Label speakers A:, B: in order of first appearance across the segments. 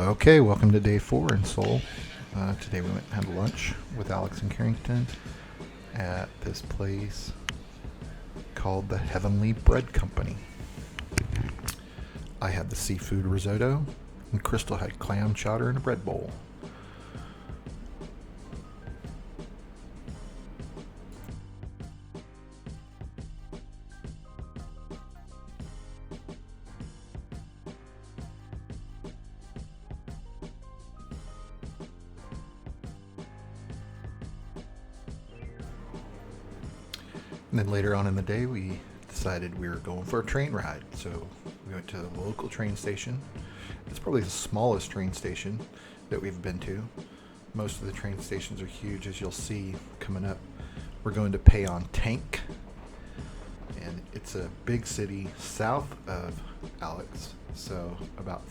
A: Okay, welcome to day 4 in Seoul. Today we went and had lunch with Alex and Carrington at this place called the Heavenly Bread Company. I had the seafood risotto, and Crystal had clam chowder in a bread bowl. And then later on in the day, we decided we were going for a train ride. So we went to the local train station. It's probably the smallest train station that we've been to. Most of the train stations are huge, as you'll see coming up. We're going to Pyeongtaek, and it's a big city south of Alex. So about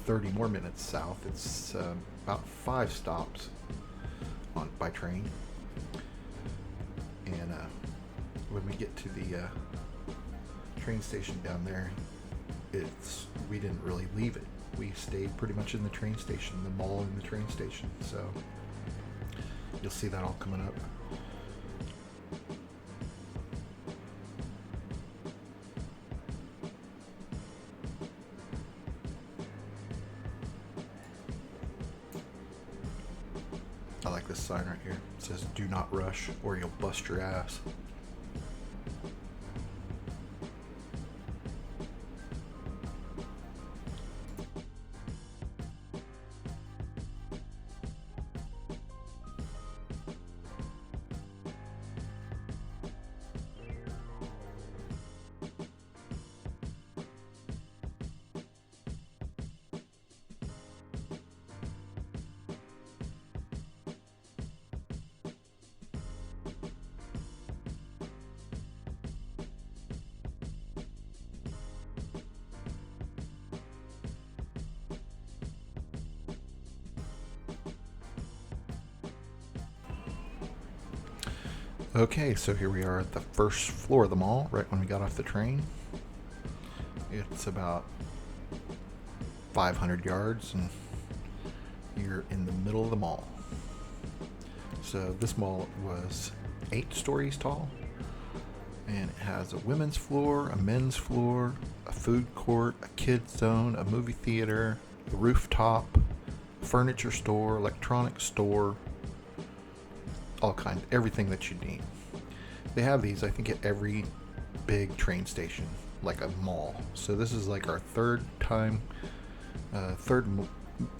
A: 30 more minutes south. It's about 5 stops by train. And when we get to the train station down there, we didn't really leave it. We stayed pretty much in the train station, the mall in the train station. So you'll see that all coming up. I like this sign right here. It says, "Do not rush or you'll bust your ass." Okay, so here we are at the first floor of the mall, right when we got off the train. It's about 500 yards, and you're in the middle of the mall. So this mall was 8 stories tall, and it has a women's floor, a men's floor, a food court, a kids zone, a movie theater, a rooftop, furniture store, electronics store, all kinds, everything that you need. They have these, I think, at every big train station, like a mall. So this is like our third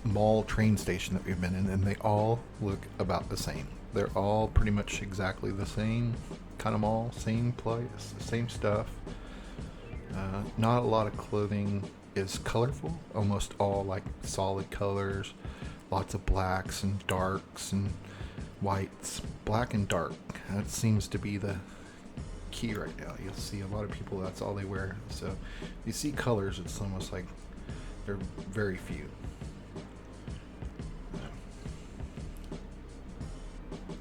A: mall train station that we've been in, and they all look about the same. They're all pretty much exactly the same kind of mall, same place, same stuff. Not a lot of clothing is colorful, almost all like solid colors, lots of blacks and darks and whites. Black and dark, that seems to be the key right now. You'll see a lot of people, that's all they wear. So you see colors, it's almost like they're very few.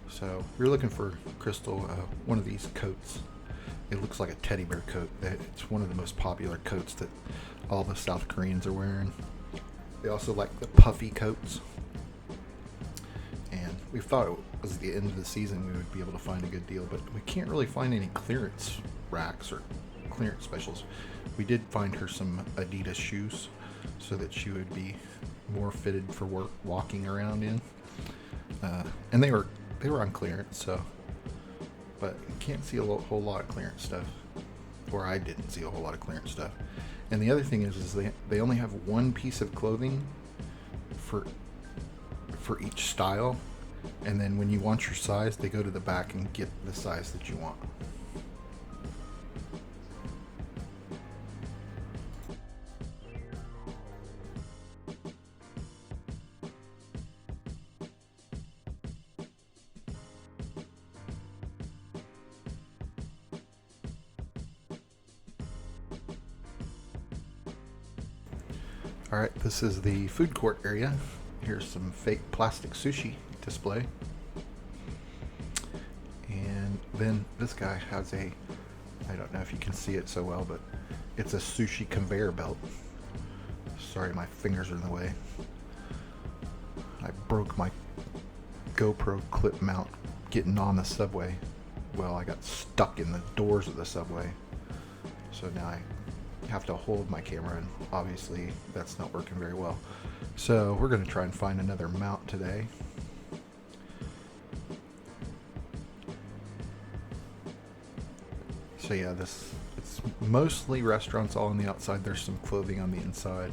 A: So we're looking for Crystal one of these coats. It looks like a teddy bear coat. It's one of the most popular coats that all the South Koreans are wearing. They also like the puffy coats. And we thought it was the end of the season we would be able to find a good deal, but we can't really find any clearance racks or clearance specials. We did find her some Adidas shoes so that she would be more fitted for work walking around in. And they were on clearance, so, but you can't see a whole lot of clearance stuff, or I didn't see a whole lot of clearance stuff. And the other thing is they only have one piece of clothing for each style, and then when you want your size, they go to the back and get the size that you want. Alright, this is the food court area. Here's some fake plastic sushi display. And then this guy has I don't know if you can see it so well, but it's a sushi conveyor belt. Sorry, my fingers are in the way. I broke my GoPro clip mount getting on the subway. Well, I got stuck in the doors of the subway. So now I have to hold my camera, and obviously that's not working very well. So we're going to try and find another mount today. So yeah, it's mostly restaurants all on the outside. There's some clothing on the inside.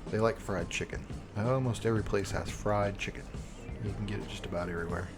A: They like fried chicken. Almost every place has fried chicken. You can get it just about everywhere.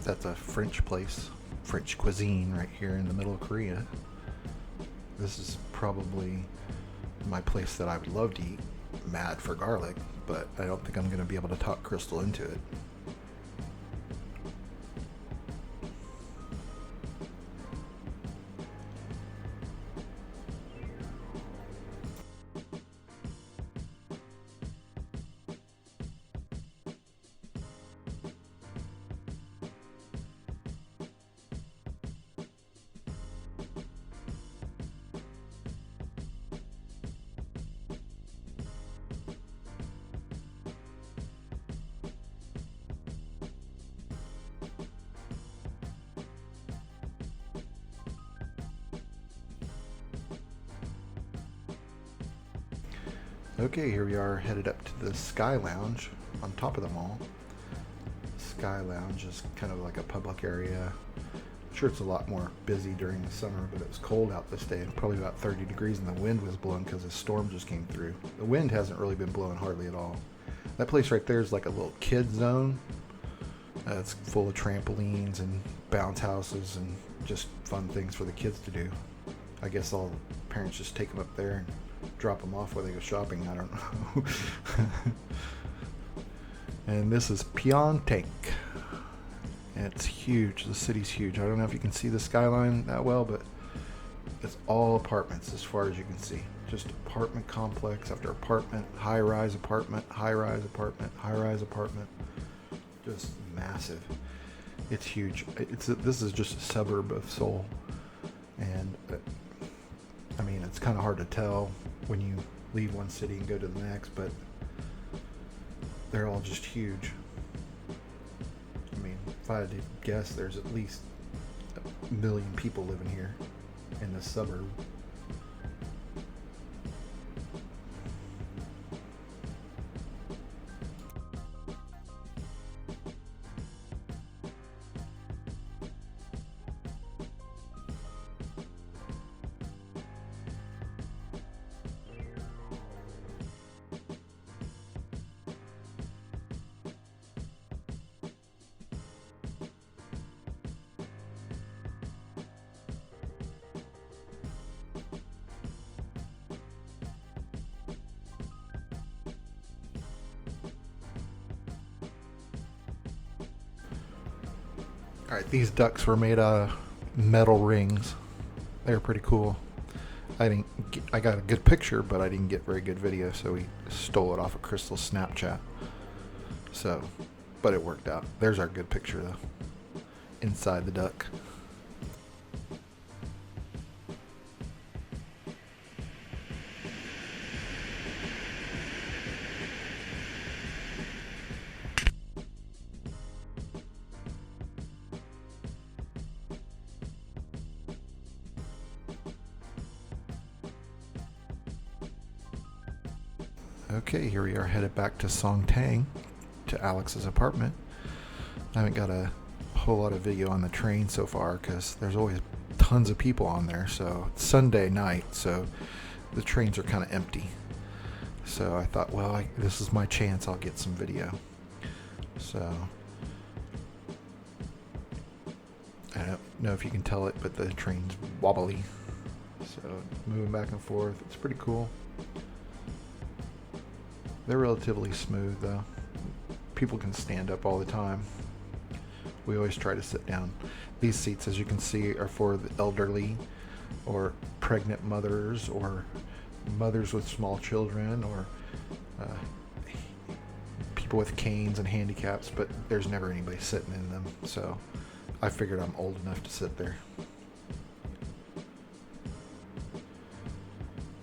A: That's a French place, French cuisine right here in the middle of Korea. This is probably my place that I would love to eat mad for garlic, but I don't think I'm going to be able to talk Crystal into it. Okay, here we are headed up to the Sky Lounge on top of the mall. Sky Lounge is kind of like a public area. I'm sure it's a lot more busy during the summer, but it was cold out this day, probably about 30 degrees, and the wind was blowing because a storm just came through. The wind hasn't really been blowing hardly at all. That place right there is like a little kid zone. It's full of trampolines and bounce houses and just fun things for the kids to do. I guess all the parents just take them up there and drop them off while they go shopping. I don't know. And this is Pyeongtaek. It's huge. The city's huge. I don't know if you can see the skyline that well, but it's all apartments as far as you can see. Just apartment complex after apartment, high-rise apartment, high-rise apartment, high-rise apartment. Just massive. It's huge. This is just a suburb of Seoul, and I mean, it's kind of hard to tell when you leave one city and go to the next, but they're all just huge. I mean, if I had to guess, there's at least 1 million people living here in this suburb. Alright, these ducks were made out of metal rings. They were pretty cool. I got a good picture, but I didn't get very good video, so we stole it off of Crystal's Snapchat. So, but it worked out. There's our good picture though. Inside the duck. Okay, here we are headed back to Songtang, to Alex's apartment. I haven't got a whole lot of video on the train so far because there's always tons of people on there. So it's Sunday night, so the trains are kind of empty. So I thought, well, this is my chance. I'll get some video. So I don't know if you can tell it, but the train's wobbly. So moving back and forth. It's pretty cool. They're relatively smooth though. People can stand up all the time. We always try to sit down. These seats, as you can see, are for the elderly or pregnant mothers or mothers with small children or people with canes and handicaps, but there's never anybody sitting in them. So I figured I'm old enough to sit there.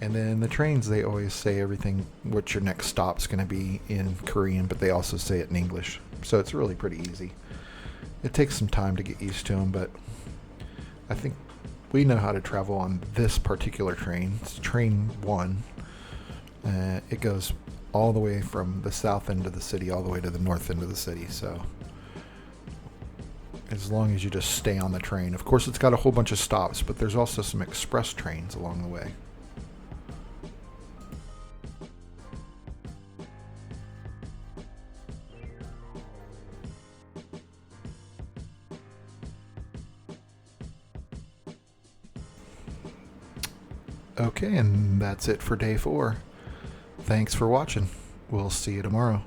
A: And then the trains, they always say everything, what your next stop's going to be in Korean, but they also say it in English. So it's really pretty easy. It takes some time to get used to them, but I think we know how to travel on this particular train. It's train 1. It goes all the way from the south end of the city all the way to the north end of the city. So as long as you just stay on the train. Of course, it's got a whole bunch of stops, but there's also some express trains along the way. Okay, and that's it for day 4. Thanks for watching. We'll see you tomorrow.